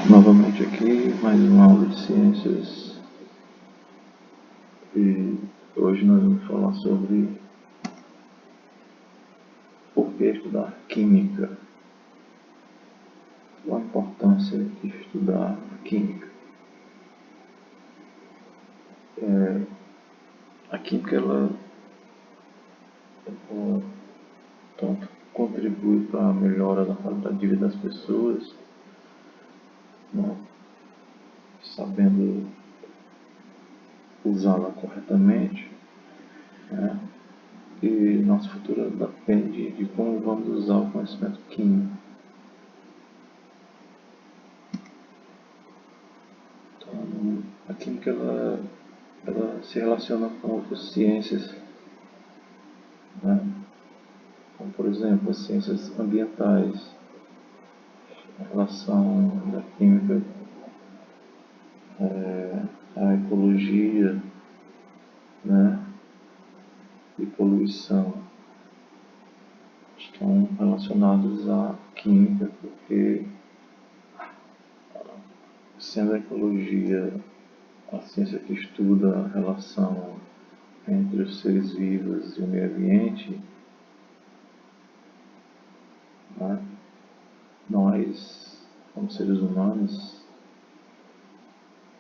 Novamente aqui, mais uma aula de ciências, e hoje nós vamos falar sobre por que estudar química, qual a importância de estudar química. A química ela tanto contribui para a melhora da qualidade de vida das pessoas, né, sabendo usá-la corretamente, né, e nosso futuro depende de como vamos usar o conhecimento químico. Então, a química ela se relaciona com outras ciências, né, como por exemplo as ciências ambientais, a relação da química à ecologia, né, e poluição estão relacionados à química, porque sendo a ecologia a ciência que estuda a relação entre os seres vivos e o meio ambiente, né, nós, como seres humanos,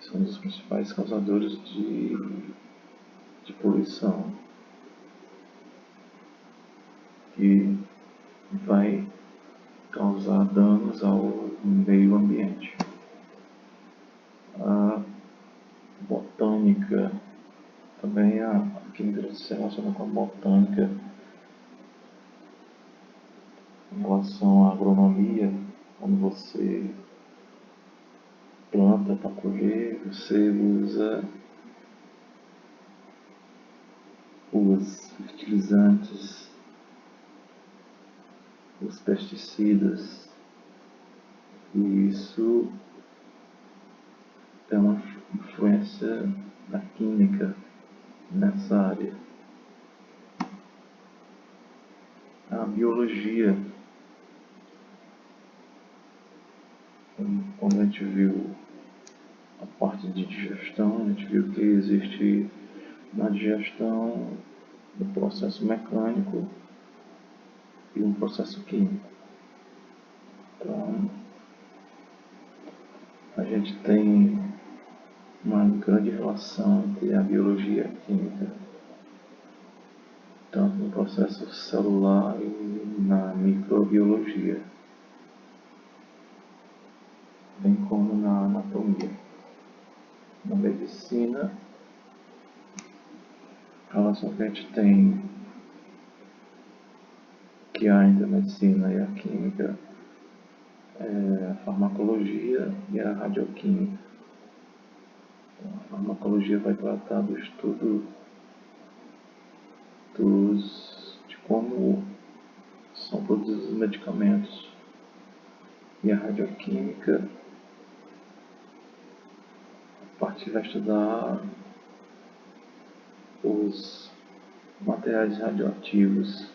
somos os principais causadores de poluição, que vai causar danos ao meio ambiente. A botânica, também a química se relaciona com a botânica em relação à agronomia. Quando você planta para colher, você usa os fertilizantes, os pesticidas, e isso é uma influência da química nessa área. A biologia, quando a gente viu a parte de digestão, a gente viu que existe na digestão um processo mecânico e um processo químico. Então, a gente tem uma grande relação entre a biologia e a química, tanto no processo celular e na microbiologia, bem como na anatomia. Na medicina, a relação que a gente tem, que há entre a medicina e a química, é a farmacologia e a radioquímica. Então, a farmacologia vai tratar do estudo de como são produzidos os medicamentos, e a radioquímica, a parte que vai estudar os materiais radioativos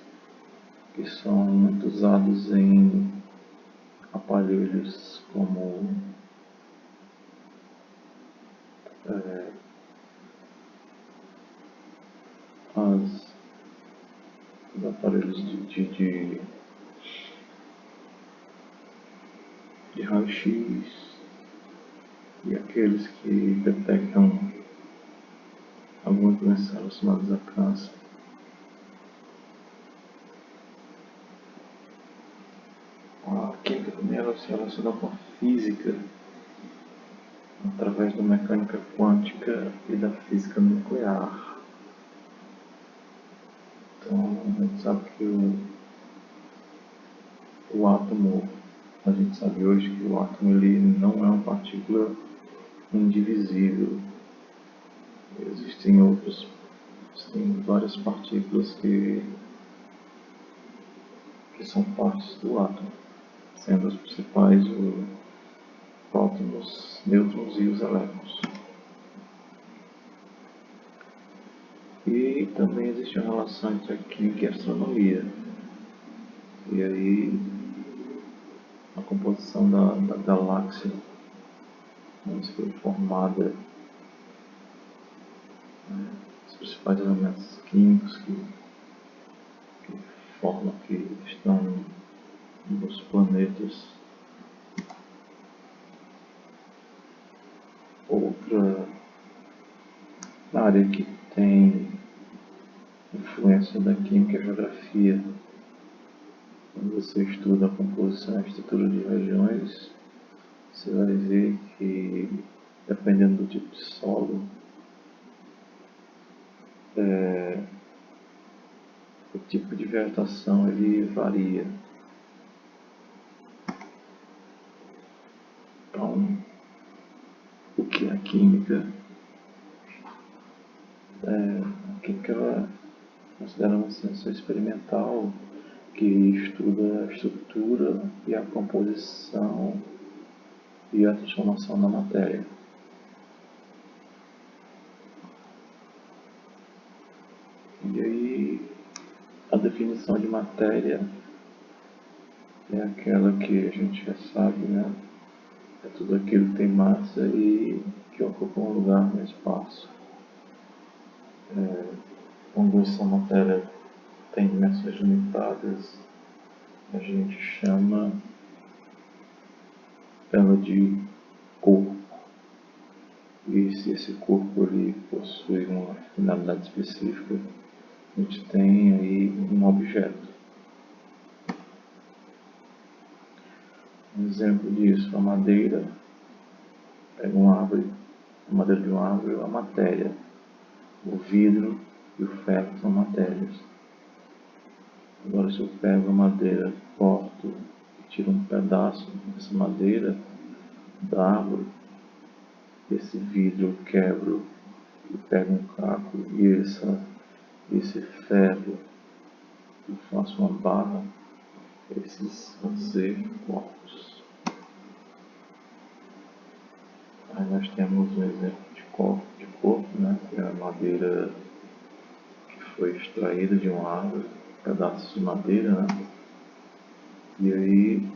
que são muito usados em aparelhos como os aparelhos de raio-x e aqueles que detectam algumas doenças relacionadas a câncer. A química também ela se relaciona com a física, através da mecânica quântica e da física nuclear. Então, a gente sabe que o átomo, a gente sabe hoje que o átomo ele não é uma partícula indivisível. Existem várias partículas que são partes do átomo, sendo as principais os prótons, nêutrons e os elétrons. E também existe uma relação entre a química e a astronomia. E aí, a composição da galáxia, onde foi formada, os principais elementos químicos que formam, que estão nos planetas. Outra área que tem influência da química e geografia. Quando você estuda a composição e a estrutura de regiões, você vai ver que, dependendo do tipo de solo, o tipo de vegetação ele varia. Então, o que é a química? A química ela é considerada uma ciência experimental que estuda a estrutura e a composição e a transformação da matéria. E aí, a definição de matéria é aquela que a gente já sabe, né? É tudo aquilo que tem massa e que ocupa um lugar no espaço. Quando essa matéria tem dimensões limitadas, a gente chama ela de corpo. E se esse corpo ali possui uma finalidade específica, a gente tem aí um objeto. Um exemplo disso, a madeira, pega uma árvore, a madeira de uma árvore é a matéria. O vidro e o ferro são matérias. Agora, se eu pego a madeira, corto e tiro um pedaço dessa madeira da árvore, esse vidro eu quebro e pego um caco e esse ferro eu faço uma barra, esses vão ser corpos. Aí nós temos um exemplo de corpo, né? Que é a madeira que foi extraída de uma árvore, pedaços de madeira, né? E aí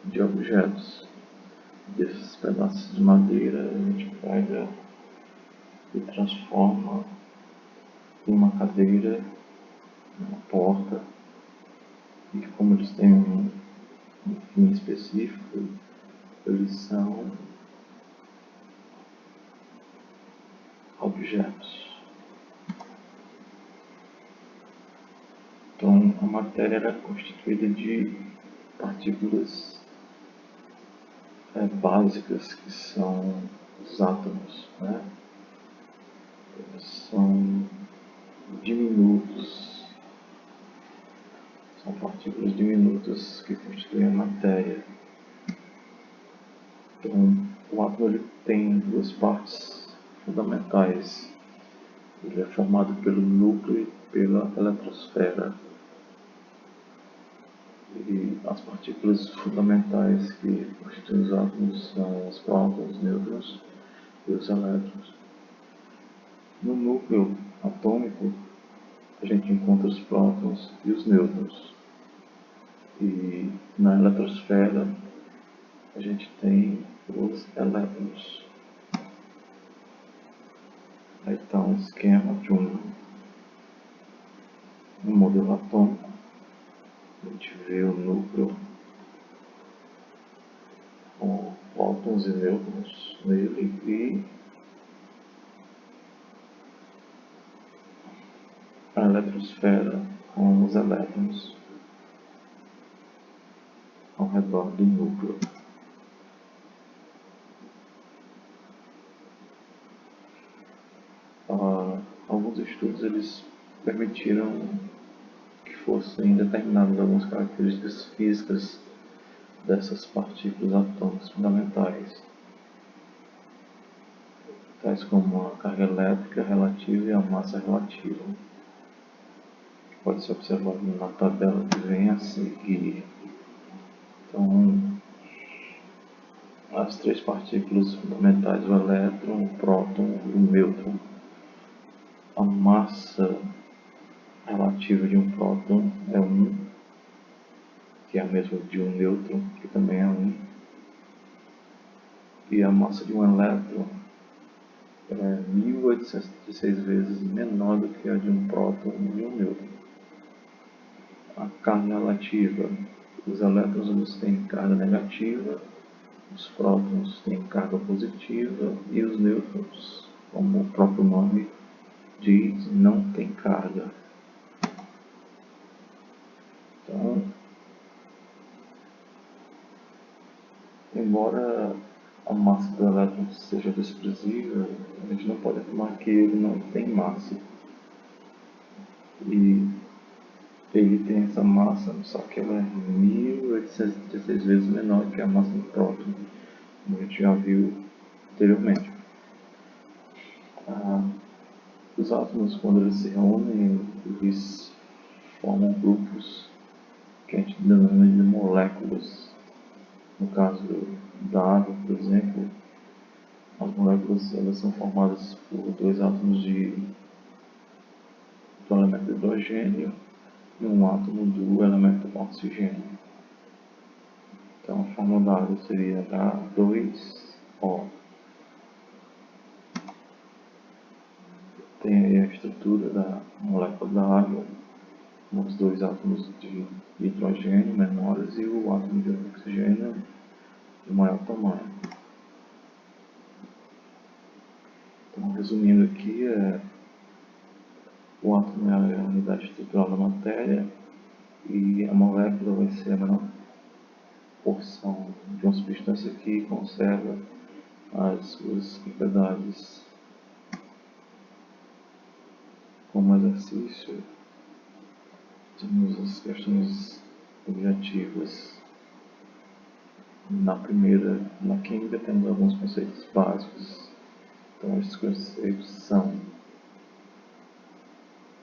de objetos. Desses pedaços de madeira a gente pega e transforma em uma cadeira, uma porta, e como eles têm um fim específico, eles são objetos. Então a matéria é constituída de partículas básicas, que são os átomos, né? Eles são diminutos, são partículas diminutas que constituem a matéria. Então, o átomo ele tem duas partes fundamentais. Ele é formado pelo núcleo e pela eletrosfera. E as partículas fundamentais que constituem os átomos são os prótons, os nêutrons e os elétrons. No núcleo atômico, a gente encontra os prótons e os nêutrons. E na eletrosfera, a gente tem os elétrons. Aí está um esquema de um modelo atômico. A gente vê o núcleo com prótons e nêutrons nele e a eletrosfera com os elétrons ao redor do núcleo. Alguns estudos eles permitiram que fossem determinadas algumas características físicas dessas partículas atômicas fundamentais, tais como a carga elétrica relativa e a massa relativa. Pode ser observado na tabela que vem a seguir. Então, as três partículas fundamentais, o elétron, o próton e o nêutron. A massa relativa de um próton é 1, que é a mesma de um nêutron, que também é 1, e a massa de um elétron é 1816 vezes menor do que a de um próton e de um nêutron. A carga relativa: os elétrons eles têm carga negativa, os prótons têm carga positiva e os nêutrons, como o próprio nome diz, não têm carga. Então, embora a massa do elétron seja desprezível, a gente não pode afirmar que ele não tem massa. E ele tem essa massa, só que ela é 1816 vezes menor que a massa do próton, como a gente já viu anteriormente. Os átomos, quando eles se reúnem, eles formam grupos que a gente denomina de moléculas. No caso da água, por exemplo, as moléculas elas são formadas por dois átomos do elemento hidrogênio e um átomo do elemento oxigênio. Então a fórmula da água seria H2O. Tem aí a estrutura da molécula da água, os dois átomos de hidrogênio menores e o átomo de oxigênio de maior tamanho. Então, resumindo aqui, o átomo é a unidade estrutural da matéria e a molécula vai ser a menor porção de uma substância que conserva as suas propriedades. Como exercício, temos as questões objetivas. Na primeira, na química, temos alguns conceitos básicos. Então, esses conceitos são: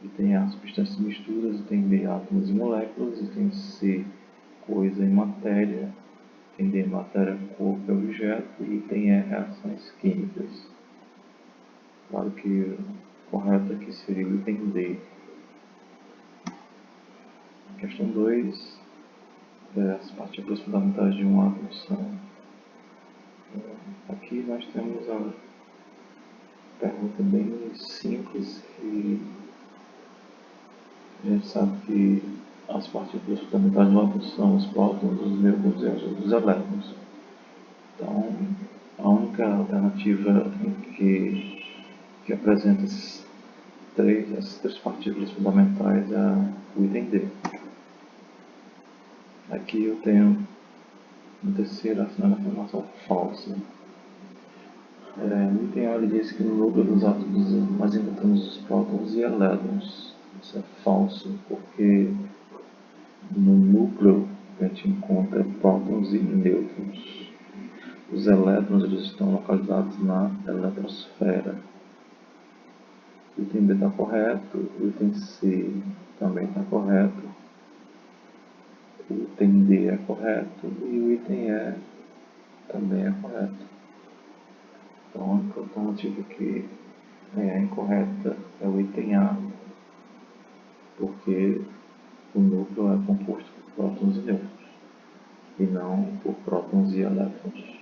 item A, substâncias misturas, item B, átomos e moléculas, item C, coisa e matéria, item D, matéria, corpo e objeto, e item E, reações químicas. Claro que o correto aqui seria o item D. Questão 2, as partículas fundamentais de um átomo são. Aqui nós temos a pergunta bem simples e a gente sabe que as partículas fundamentais de um átomo são os prótons, os nêutrons e os elétrons. Então, a única alternativa que apresenta essas três partículas fundamentais é o item D. Aqui eu tenho uma terceira afirmação falsa. O item A ele diz que no núcleo dos átomos nós encontramos os prótons e elétrons. Isso é falso, porque no núcleo a gente encontra prótons e nêutrons. Os elétrons eles estão localizados na eletrosfera. O item B está correto, o item C também está correto, o item D é correto e o item E também é correto. Então a única alternativa que é incorreta é o item A, porque o núcleo é composto por prótons e nêutrons, e não por prótons e elétrons.